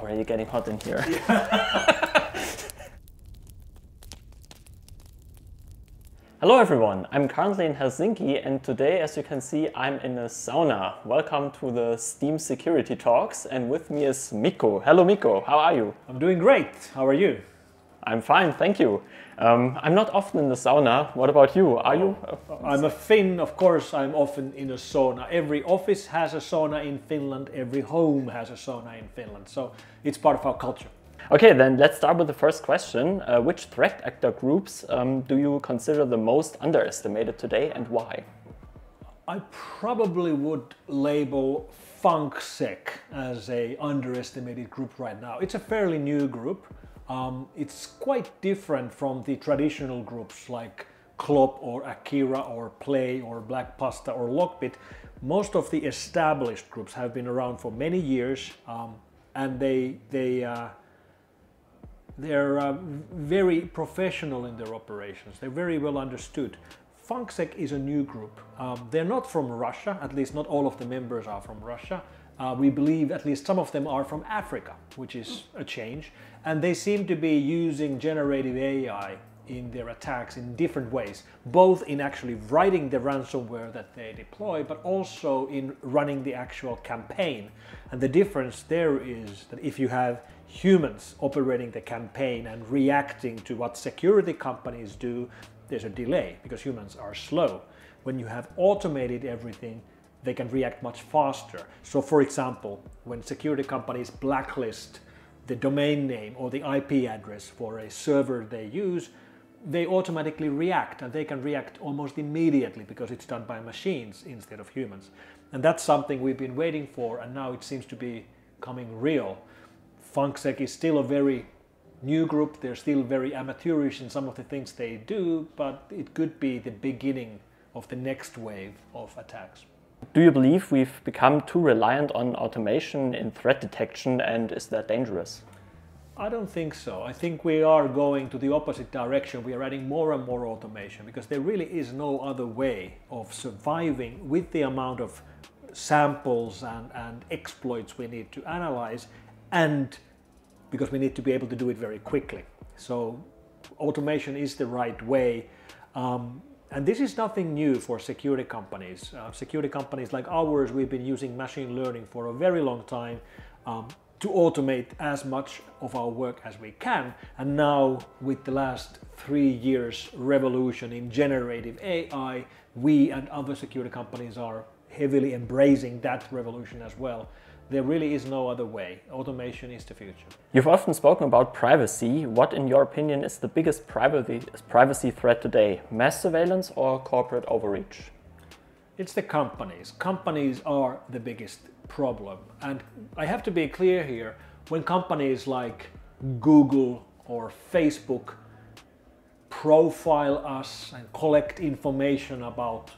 Already getting hot in here. Hello everyone, I'm currently in Helsinki and today, as you can see, I'm in a sauna. Welcome to the Steam Security Talks, and with me is Mikko. Hello Mikko, how are you? I'm doing great, how are you? I'm fine, thank you. I'm not often in the sauna. What about you? Are you? I'm a Finn, of course I'm often in a sauna. Every office has a sauna in Finland, every home has a sauna in Finland, so it's part of our culture. Okay, then let's start with the first question. Which threat actor groups do you consider the most underestimated today and why? I probably would label FunkSec as an underestimated group right now. It's a fairly new group. It's quite different from the traditional groups like Clop or Akira or Play or Black Pasta or Lockbit. Most of the established groups have been around for many years and they're very professional in their operations. They're very well understood. FunkSec is a new group. They're not from Russia, at least not all of the members are from Russia. We believe at least some of them are from Africa, which is a change. And they seem to be using generative AI in their attacks in different ways, both in actually writing the ransomware that they deploy, but also in running the actual campaign. And the difference there is that if you have humans operating the campaign and reacting to what security companies do, there's a delay because humans are slow. When you have automated everything, they can react much faster. So for example, when security companies blacklist the domain name or the IP address for a server they use, they automatically react, and they can react almost immediately because it's done by machines instead of humans. And that's something we've been waiting for, and now it seems to be coming real. FunkSec is still a very new group. They're still very amateurish in some of the things they do, but it could be the beginning of the next wave of attacks. Do you believe we've become too reliant on automation in threat detection, and is that dangerous? I don't think so. I think we are going to the opposite direction. We are adding more and more automation because there really is no other way of surviving with the amount of samples and exploits we need to analyze, and because we need to be able to do it very quickly. So automation is the right way. And this is nothing new for security companies. Security companies like ours, we've been using machine learning for a very long time to automate as much of our work as we can. And now with the last 3 years revolution in generative AI, we and other security companies are heavily embracing that revolution as well. There really is no other way. Automation is the future. You've often spoken about privacy. What, in your opinion, is the biggest privacy threat today? Mass surveillance or corporate overreach? It's the companies. Companies are the biggest problem. And I have to be clear here, when companies like Google or Facebook profile us and collect information about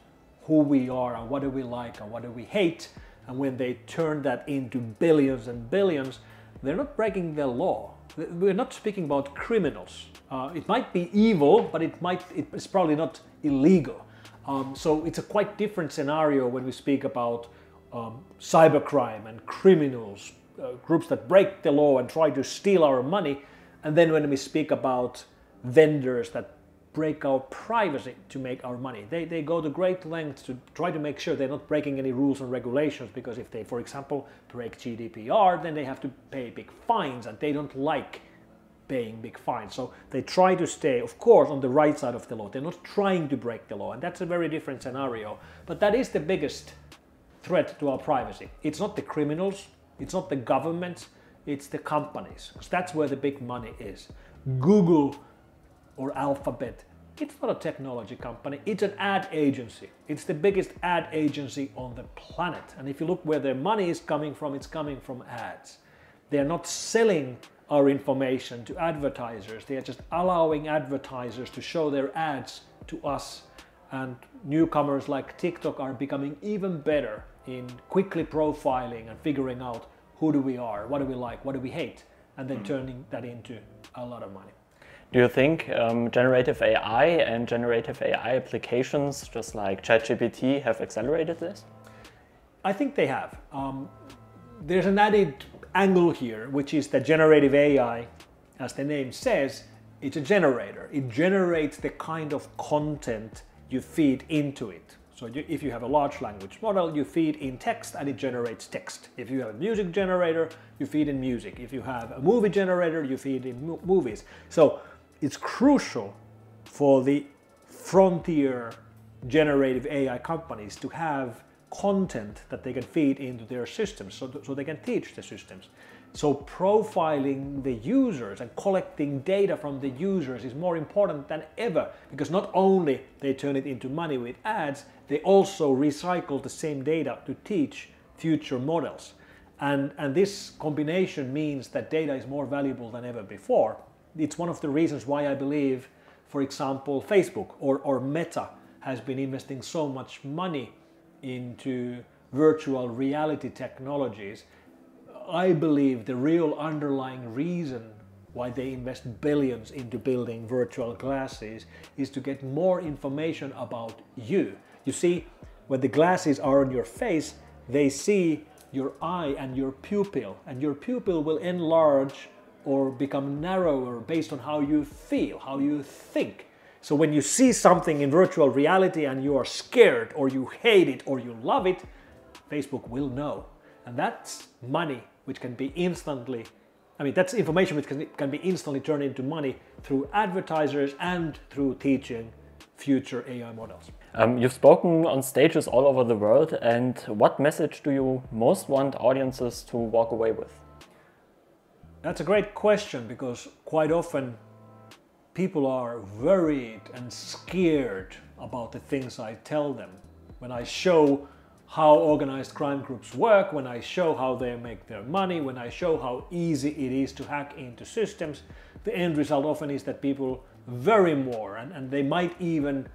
who we are and what do we like and what do we hate, and when they turn that into billions and billions, they're not breaking the law. We're not speaking about criminals. It might be evil, but it's probably not illegal. So it's a quite different scenario when we speak about cybercrime and criminals, groups that break the law and try to steal our money. And then when we speak about vendors that break our privacy to make our money. They go to great lengths to try to make sure they're not breaking any rules and regulations, because if they, for example, break GDPR, then they have to pay big fines, and they don't like paying big fines. So they try to stay, of course, on the right side of the law. They're not trying to break the law, and that's a very different scenario. But that is the biggest threat to our privacy. It's not the criminals, it's not the governments, it's the companies, because that's where the big money is. Google or Alphabet, it's not a technology company, it's an ad agency. It's the biggest ad agency on the planet. And if you look where their money is coming from, it's coming from ads. They are not selling our information to advertisers, they are just allowing advertisers to show their ads to us. And newcomers like TikTok are becoming even better in quickly profiling and figuring out who do we are, what do we like, what do we hate, and then turning that into a lot of money. Do you think generative AI and generative AI applications, just like ChatGPT, have accelerated this? I think they have. There's an added angle here, which is that generative AI, as the name says, it's a generator. It generates the kind of content you feed into it. So if you have a large language model, you feed in text and it generates text. If you have a music generator, you feed in music. If you have a movie generator, you feed in movies. So it's crucial for the frontier generative AI companies to have content that they can feed into their systems so they can teach the systems. So profiling the users and collecting data from the users is more important than ever, because not only they turn it into money with ads, they also recycle the same data to teach future models. And this combination means that data is more valuable than ever before. It's one of the reasons why I believe, for example, Facebook or Meta has been investing so much money into virtual reality technologies. I believe the real underlying reason why they invest billions into building virtual glasses is to get more information about you. You see, when the glasses are on your face, they see your eye and your pupil will enlarge or become narrower based on how you feel, how you think. So when you see something in virtual reality and you are scared or you hate it or you love it, Facebook will know. And that's money which can be instantly, that's information which can be instantly turned into money through advertisers and through teaching future AI models. You've spoken on stages all over the world, and what message do you most want audiences to walk away with? That's a great question, because quite often people are worried and scared about the things I tell them. When I show how organized crime groups work, when I show how they make their money, when I show how easy it is to hack into systems, the end result often is that people worry more and they might even,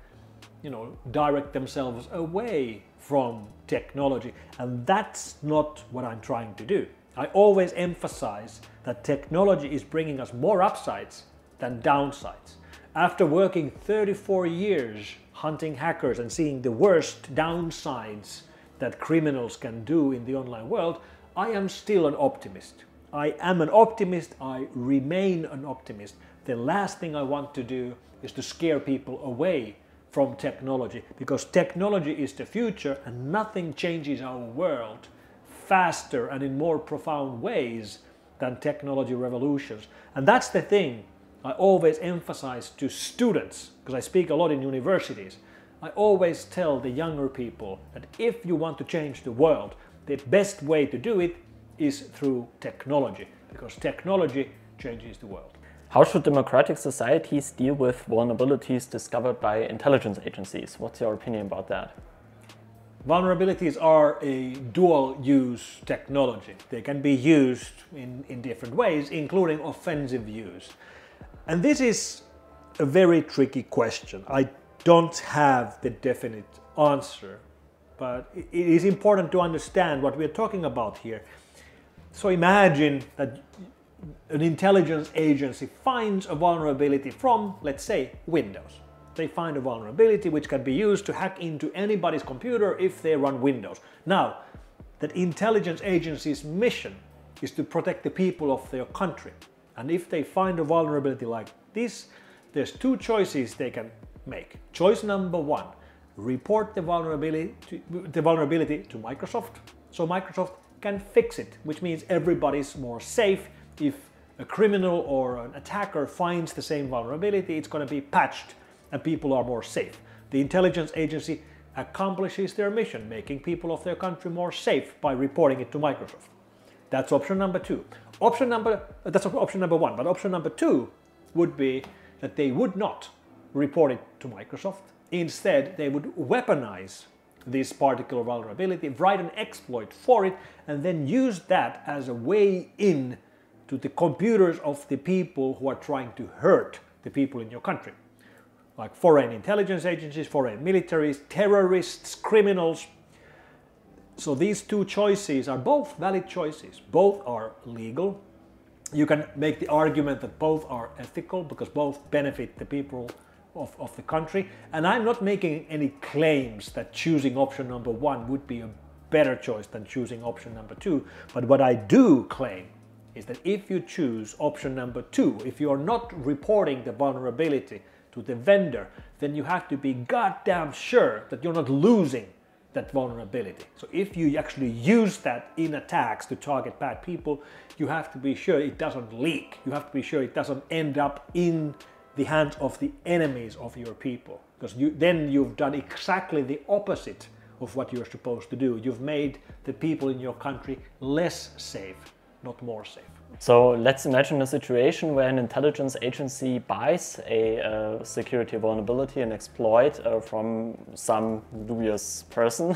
direct themselves away from technology. And that's not what I'm trying to do. I always emphasize that technology is bringing us more upsides than downsides. After working 34 years hunting hackers and seeing the worst downsides that criminals can do in the online world, I am still an optimist. I am an optimist, I remain an optimist. The last thing I want to do is to scare people away from technology, because technology is the future and nothing changes our world faster and in more profound ways than technology revolutions. And that's the thing I always emphasize to students, because I speak a lot in universities. I always tell the younger people that if you want to change the world, the best way to do it is through technology, because technology changes the world. How should democratic societies deal with vulnerabilities discovered by intelligence agencies? What's your opinion about that? Vulnerabilities are a dual-use technology. They can be used in different ways, including offensive use. And this is a very tricky question. I don't have the definite answer, but it is important to understand what we're talking about here. So imagine that an intelligence agency finds a vulnerability from, let's say, Windows. They find a vulnerability which can be used to hack into anybody's computer if they run Windows. Now, that intelligence agency's mission is to protect the people of their country. And if they find a vulnerability like this, there's two choices they can make. Choice number one, report the vulnerability to Microsoft, so Microsoft can fix it, which means everybody's more safe. If a criminal or an attacker finds the same vulnerability, it's going to be patched and people are more safe. The intelligence agency accomplishes their mission, making people of their country more safe by reporting it to Microsoft. That's option number two. That's option number one, but option number two would be that they would not report it to Microsoft. Instead, they would weaponize this particular vulnerability, write an exploit for it, and then use that as a way in to the computers of the people who are trying to hurt the people in your country. Like foreign intelligence agencies, foreign militaries, terrorists, criminals. So these two choices are both valid choices. Both are legal. You can make the argument that both are ethical because both benefit the people of the country. And I'm not making any claims that choosing option number one would be a better choice than choosing option number two. But what I do claim is that if you choose option number 2, if you are not reporting the vulnerability to the vendor, then you have to be goddamn sure that you're not losing that vulnerability. So if you actually use that in attacks to target bad people, you have to be sure it doesn't leak. You have to be sure it doesn't end up in the hands of the enemies of your people, because then you've done exactly the opposite of what you're supposed to do. You've made the people in your country less safe, not more safe. So let's imagine a situation where an intelligence agency buys a security vulnerability and exploit from some dubious person,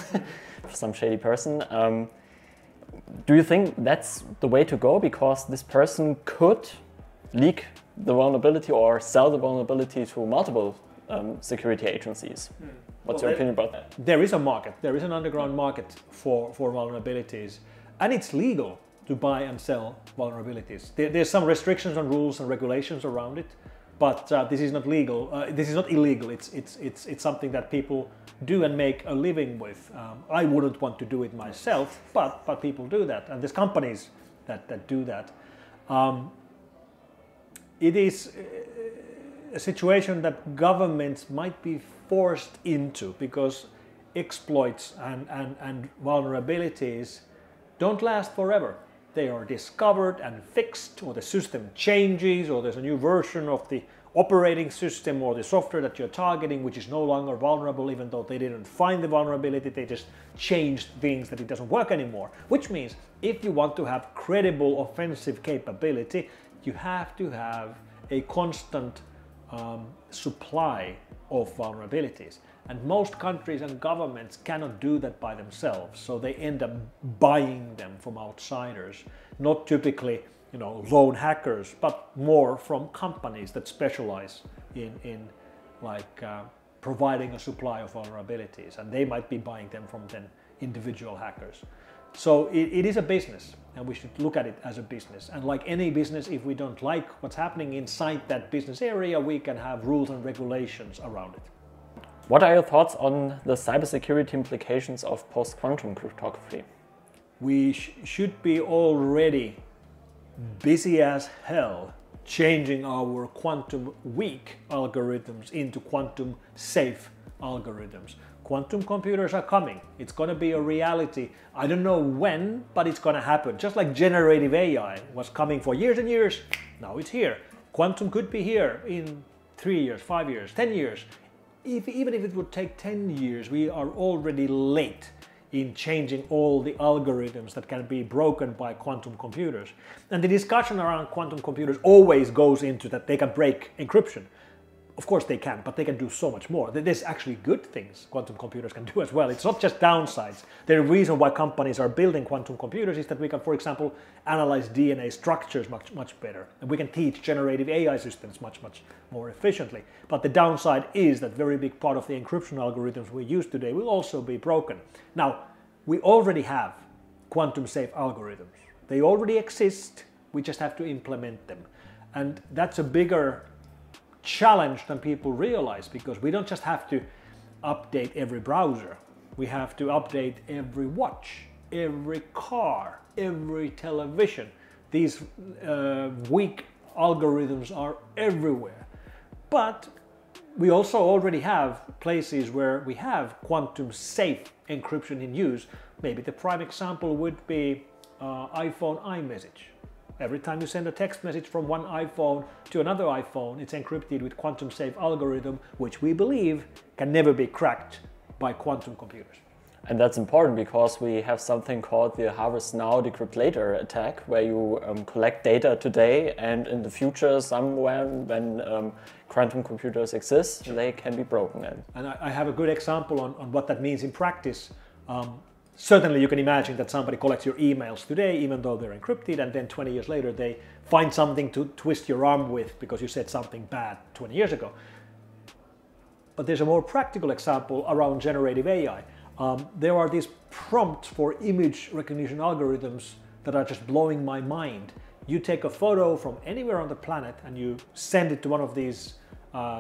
some shady person. Do you think that's the way to go? Because this person could leak the vulnerability or sell the vulnerability to multiple security agencies. What's your opinion about that? There is a market. There is an underground market for vulnerabilities, and it's legal to buy and sell vulnerabilities. There's some restrictions on rules and regulations around it, but this is not legal. This is not illegal. It's something that people do and make a living with. I wouldn't want to do it myself, but people do that, and there's companies that do that. It is a situation that governments might be forced into, because exploits and vulnerabilities don't last forever. They are discovered and fixed, or the system changes, or there's a new version of the operating system or the software that you're targeting which is no longer vulnerable, even though they didn't find the vulnerability, they just changed things that it doesn't work anymore. Which means if you want to have credible offensive capability, you have to have a constant supply of vulnerabilities. And most countries and governments cannot do that by themselves, so they end up buying them from outsiders. Not typically, lone hackers, but more from companies that specialize in providing a supply of vulnerabilities, and they might be buying them from then individual hackers. So it is a business, and we should look at it as a business. And like any business, if we don't like what's happening inside that business area, we can have rules and regulations around it. What are your thoughts on the cybersecurity implications of post-quantum cryptography? We should be already busy as hell changing our quantum weak algorithms into quantum safe algorithms. Quantum computers are coming. It's going to be a reality. I don't know when, but it's going to happen. Just like generative AI was coming for years and years, now it's here. Quantum could be here in 3 years, 5 years, 10 years. Even if it would take 10 years, we are already late in changing all the algorithms that can be broken by quantum computers. And the discussion around quantum computers always goes into that they can break encryption. Of course they can, but they can do so much more. There's actually good things quantum computers can do as well. It's not just downsides. The reason why companies are building quantum computers is that we can, for example, analyze DNA structures much better. And we can teach generative AI systems much more efficiently. But the downside is that very big part of the encryption algorithms we use today will also be broken. Now, we already have quantum safe algorithms. They already exist. We just have to implement them. And that's a bigger challenge than people realize, because we don't just have to update every browser. We have to update every watch, every car, every television. These weak algorithms are everywhere. But we also already have places where we have quantum safe encryption in use. Maybe the prime example would be iPhone iMessage. Every time you send a text message from one iPhone to another iPhone, it's encrypted with quantum safe algorithm, which we believe can never be cracked by quantum computers. And that's important because we have something called the harvest now, decrypt later attack, where you collect data today, and in the future, somewhere when quantum computers exist, they can be broken. And I have a good example on what that means in practice. Certainly you can imagine that somebody collects your emails today, even though they're encrypted, and then 20 years later they find something to twist your arm with because you said something bad 20 years ago. But there's a more practical example around generative AI. There are these prompts for image recognition algorithms that are just blowing my mind. You take a photo from anywhere on the planet and you send it to one of these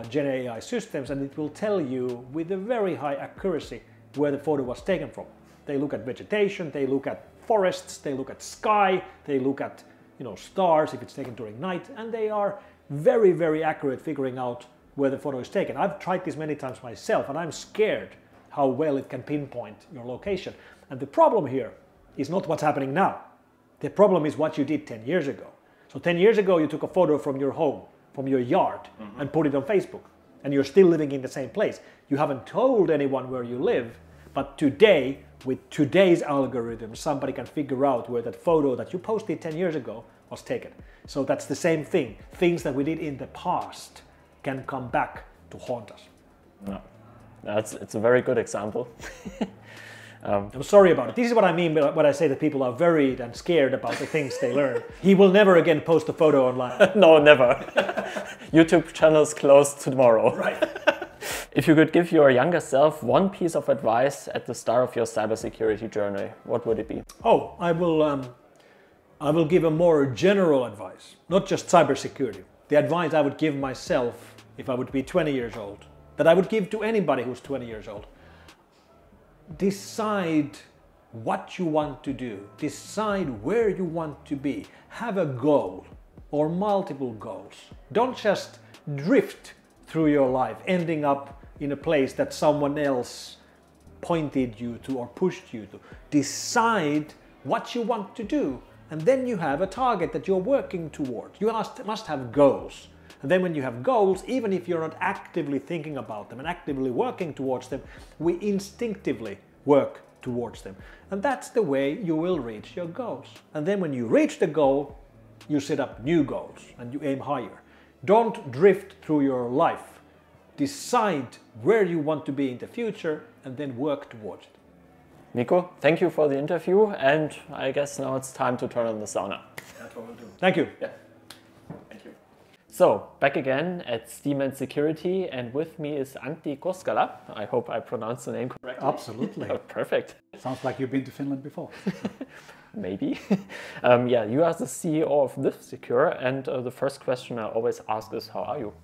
Gen AI systems, and it will tell you with a very high accuracy where the photo was taken from. They look at vegetation, they look at forests, they look at sky, they look at stars if it's taken during night, and they are very, very accurate figuring out where the photo is taken. I've tried this many times myself, and I'm scared how well it can pinpoint your location. And the problem here is not what's happening now. The problem is what you did 10 years ago. So 10 years ago, you took a photo from your home, from your yard, and put it on Facebook. And you're still living in the same place. You haven't told anyone where you live, but today, with today's algorithm, somebody can figure out where that photo that you posted 10 years ago was taken. So that's the same thing. Things that we did in the past can come back to haunt us. No, it's a very good example. I'm sorry about it. This is what I mean when I say that people are worried and scared about the things they learn. He will never again post a photo online. No, never. YouTube channel's closed tomorrow. Right. If you could give your younger self one piece of advice at the start of your cybersecurity journey, what would it be? Oh, I will give a more general advice, not just cybersecurity. The advice I would give myself if I would be 20 years old, that I would give to anybody who's 20 years old. Decide what you want to do. Decide where you want to be. Have a goal or multiple goals. Don't just drift through your life, ending up in a place that someone else pointed you to or pushed you to. Decide what you want to do, and then you have a target that you're working towards. You must have goals. And then when you have goals, even if you're not actively thinking about them and actively working towards them, we instinctively work towards them. And that's the way you will reach your goals. And then when you reach the goal, you set up new goals and you aim higher. Don't drift through your life. Decide where you want to be in the future and then work towards it. Mikko, thank you for the interview, and I guess now it's time to turn on the sauna. That's what we'll do. Thank you. Yeah. Thank you. So, back again at Steam and Security, and with me is Antti Koskela. I hope I pronounced the name correctly. Absolutely. Oh, perfect. Sounds like you've been to Finland before. Maybe. Yeah, you are the CEO of WithSecure, and the first question I always ask is, how are you?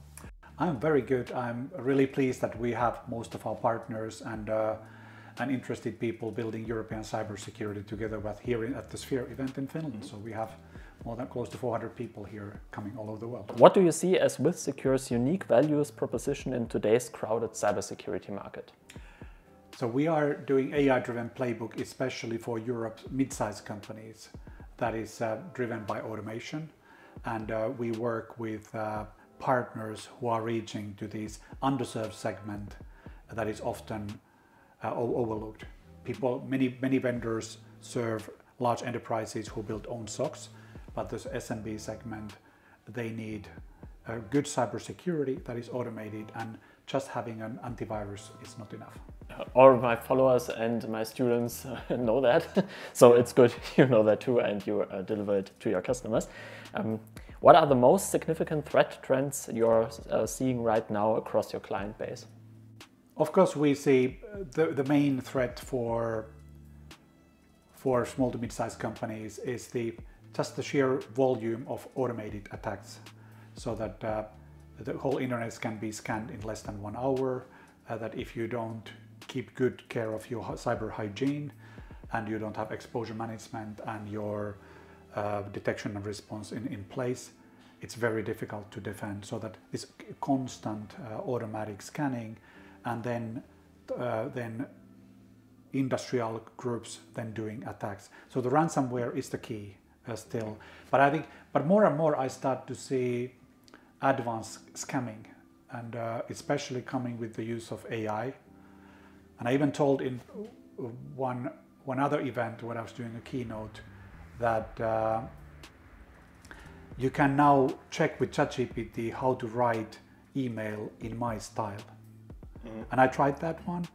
I'm very good. I'm really pleased that we have most of our partners and interested people building European cybersecurity together with here at the Sphere event in Finland. So we have more than close to 400 people here coming all over the world. What do you see as WithSecure's unique values proposition in today's crowded cybersecurity market? So we are doing AI-driven playbook, especially for Europe's mid-sized companies that is driven by automation. And we work with partners who are reaching to this underserved segment that is often overlooked. Many vendors serve large enterprises who build own SOCs, but this SMB segment, they need a good cybersecurity that is automated, and just having an antivirus is not enough. All my followers and my students know that, so it's good you know that too, and you deliver it to your customers. What are the most significant threat trends you're seeing right now across your client base? Of course, we see the main threat for small to mid-sized companies is just the sheer volume of automated attacks, so that the whole internet can be scanned in less than 1 hour, that if you don't keep good care of your cyber hygiene and you don't have exposure management and your detection and response in place, it's very difficult to defend. So that this constant automatic scanning, and then industrial groups then doing attacks. So the ransomware is the key still. But more and more I start to see advanced scamming, and especially coming with the use of AI. And I even told in one other event when I was doing a keynote that you can now check with ChatGPT how to write email in my style. And I tried that one,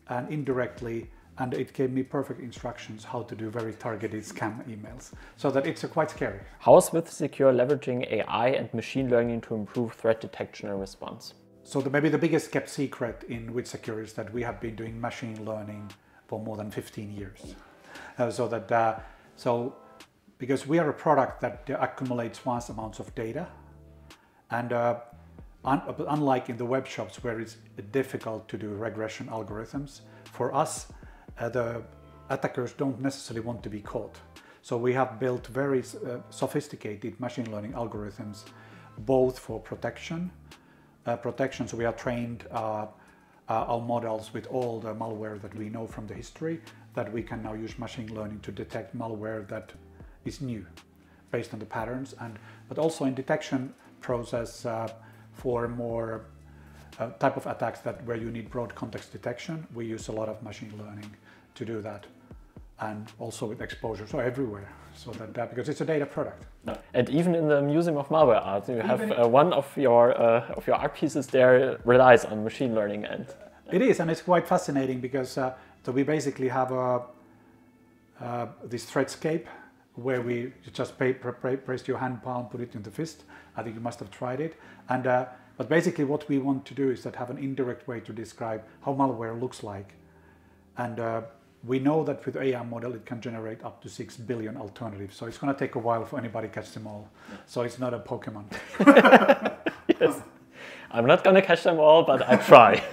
and indirectly, and it gave me perfect instructions how to do very targeted scam emails. So that it's quite scary. How is WithSecure leveraging AI and machine learning to improve threat detection and response? So maybe the biggest kept secret in WithSecure is that we have been doing machine learning for more than 15 years. Because we are a product that accumulates vast amounts of data, and unlike in the web shops where it's difficult to do regression algorithms, for us, the attackers don't necessarily want to be caught. So we have built very sophisticated machine learning algorithms, both for protection. So we have trained our models with all the malware that we know from the history, that we can now use machine learning to detect malware that is new, based on the patterns, but also in detection process for more type of attacks where you need broad context detection. We use a lot of machine learning to do that, and also with exposure, so everywhere. So that because it's a data product. And even in the Museum of Malware Art, you have one of your art pieces there relies on machine learning, and it is, and it's quite fascinating because so we basically have this threadscape where you just press your hand palm, put it in the fist. I think you must have tried it, and but basically what we want to do is that have an indirect way to describe how malware looks like, and we know that with AI model it can generate up to 6 billion alternatives. So it's going to take a while for anybody to catch them all. So it's not a Pokemon. Yes. I'm not going to catch them all, but I try.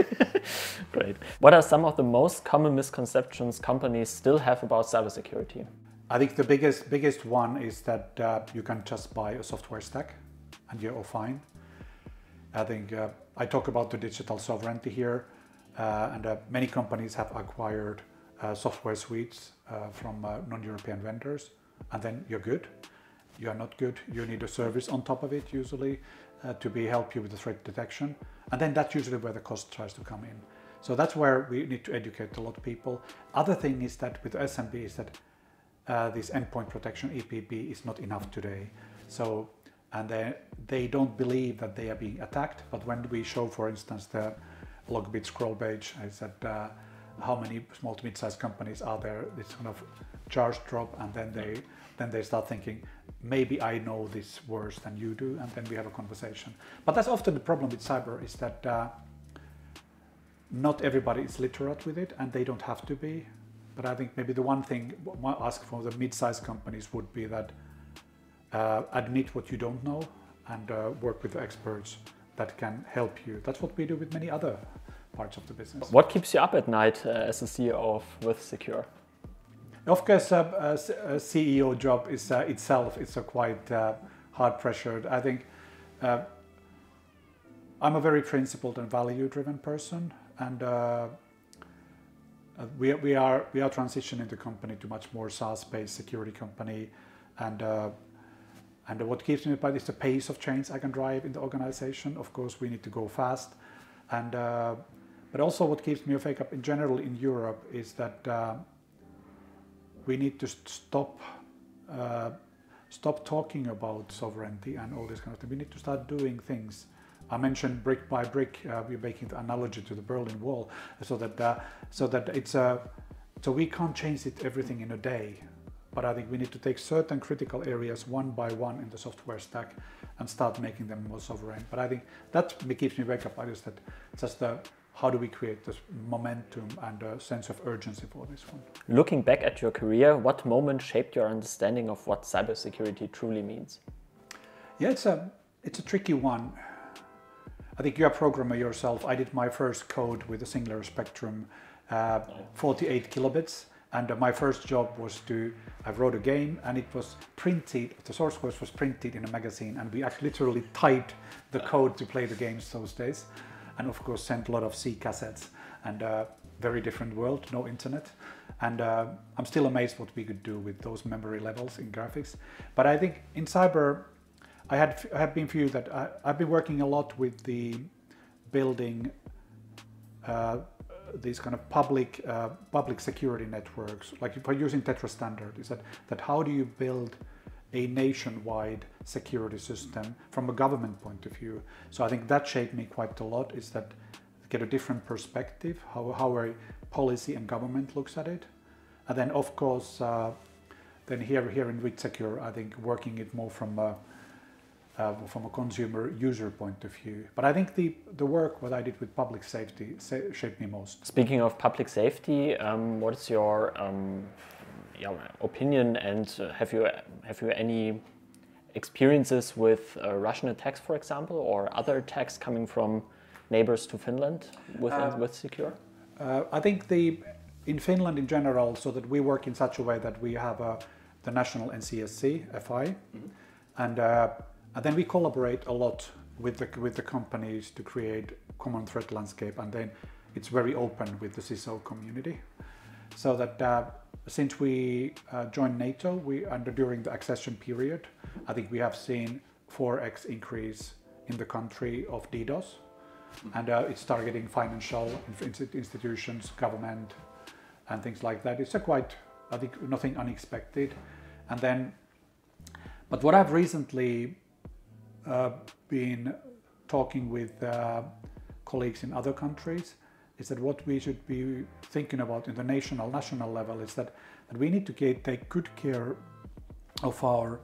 Great. What are some of the most common misconceptions companies still have about cybersecurity? I think the biggest one is that you can just buy a software stack and you're all fine. I think I talk about the digital sovereignty here, and many companies have acquired software suites from non-European vendors, and then you're good. You are not good. You need a service on top of it usually to help you with the threat detection, and then that's usually where the cost tries to come in. So that's where we need to educate a lot of people. Other thing is that with SMB is that this endpoint protection EPP is not enough today. So and they don't believe that they are being attacked. But when we show, for instance, the log bit scroll page, I said how many small to mid-sized companies are there? This kind of charge drop, and then they start thinking, maybe I know this worse than you do, and then we have a conversation. But that's often the problem with cyber, is that not everybody is literate with it, and they don't have to be. But I think maybe the one thing I ask for the mid-sized companies would be that admit what you don't know and work with the experts that can help you. That's what we do with many other parts of the business. What keeps you up at night as a CEO of WithSecure? Of course, a CEO job is itself is a quite hard pressured. I think I'm a very principled and value-driven person, and we are transitioning the company to much more SaaS-based security company, and what keeps me up is the pace of change I can drive in the organization. Of course, we need to go fast, and but also what keeps me awake up in general in Europe is that we need to stop talking about sovereignty and all this kind of thing. We need to start doing things. I mentioned brick by brick. We're making the analogy to the Berlin Wall, so that it's so we can't change everything in a day. But I think we need to take certain critical areas one by one in the software stack and start making them more sovereign. But I think that keeps me wake up. I just that just how do we create this momentum and a sense of urgency for this one? Looking back at your career, what moment shaped your understanding of what cybersecurity truly means? Yeah, it's a tricky one. I think you're a programmer yourself. I did my first code with a singular spectrum, 48 kilobits. And my first job was I wrote a game, and it was printed, the source code was printed in a magazine, and we actually literally typed the code to play the games those days. And of course sent a lot of C cassettes, and very different world, no internet. And I'm still amazed what we could do with those memory levels in graphics. But I think in cyber, I have been few that I've been working a lot with the building these kind of public security networks, like by using Tetra standard, is that how do you build a nationwide security system from a government point of view? So I think that shaped me quite a lot, is that get a different perspective, how a policy and government looks at it. And then of course, then here in WithSecure, I think working it more from a consumer user point of view. But I think the work what I did with public safety shaped me most. Speaking of public safety, what is your opinion, and have you any experiences with Russian attacks, for example, or other attacks coming from neighbors to Finland with WithSecure? I think in Finland in general, so that we work in such a way that we have the national NCSC, FI, and then we collaborate a lot with the companies to create common threat landscape, and then it's very open with the CISO community. So that since we joined NATO, during the accession period, I think we have seen 4x increase in the country of DDoS, and it's targeting financial institutions, government, and things like that. It's quite, I think, nothing unexpected. And then, but what I've recently been talking with colleagues in other countries is that what we should be thinking about in the national level is that we need to take good care of our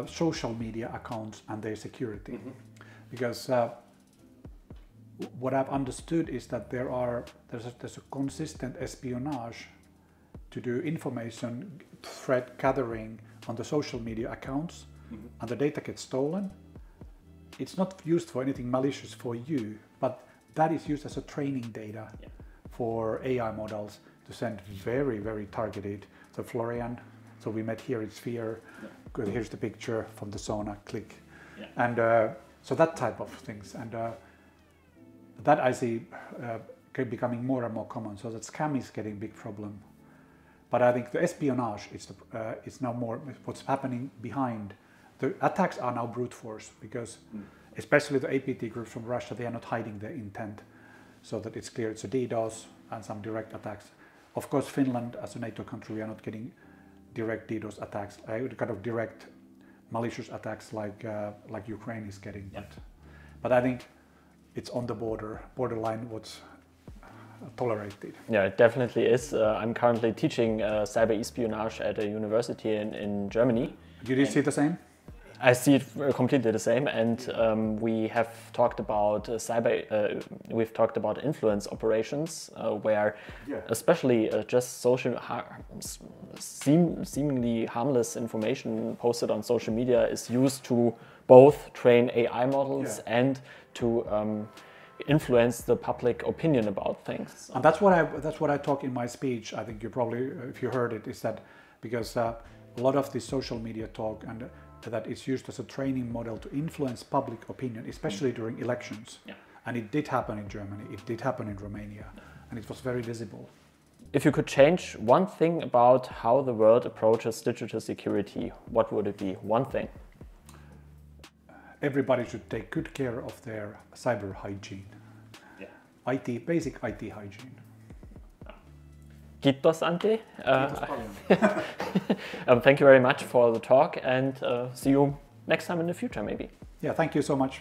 social media accounts and their security. Because what I've understood is that there's a consistent espionage to do information threat gathering on the social media accounts, and the data gets stolen. It's not used for anything malicious for you, but that is used as a training data for AI models to send very, very targeted. So Florian, so we met here in Sphere, here's the picture from the Sauna, click. And so that type of things. And that I see becoming more and more common. So that scam is getting a big problem. But I think the espionage is now more what's happening behind. The attacks are now brute force because especially the APT groups from Russia, they are not hiding their intent, so that it's clear it's a DDoS and some direct attacks. Of course, Finland, as a NATO country, we are not getting direct DDoS attacks, kind of direct malicious attacks like Ukraine is getting. But I think it's on the borderline what's tolerated. Yeah, it definitely is. I'm currently teaching cyber espionage at a university in Germany. Did you see the same? I see it completely the same, and we have talked about we've talked about influence operations, where especially just seemingly harmless information posted on social media is used to both train AI models and to influence the public opinion about things. And that's what I talk in my speech. I think you probably, if you heard it, is that because a lot of this social media talk and that it's used as a training model to influence public opinion, especially during elections. And it did happen in Germany, it did happen in Romania, and it was very visible. If you could change one thing about how the world approaches digital security, what would it be? One thing. Everybody should take good care of their cyber hygiene. Basic IT hygiene. Kiitos, Antti. Thank you very much for the talk, and see you next time in the future, maybe. Yeah, thank you so much.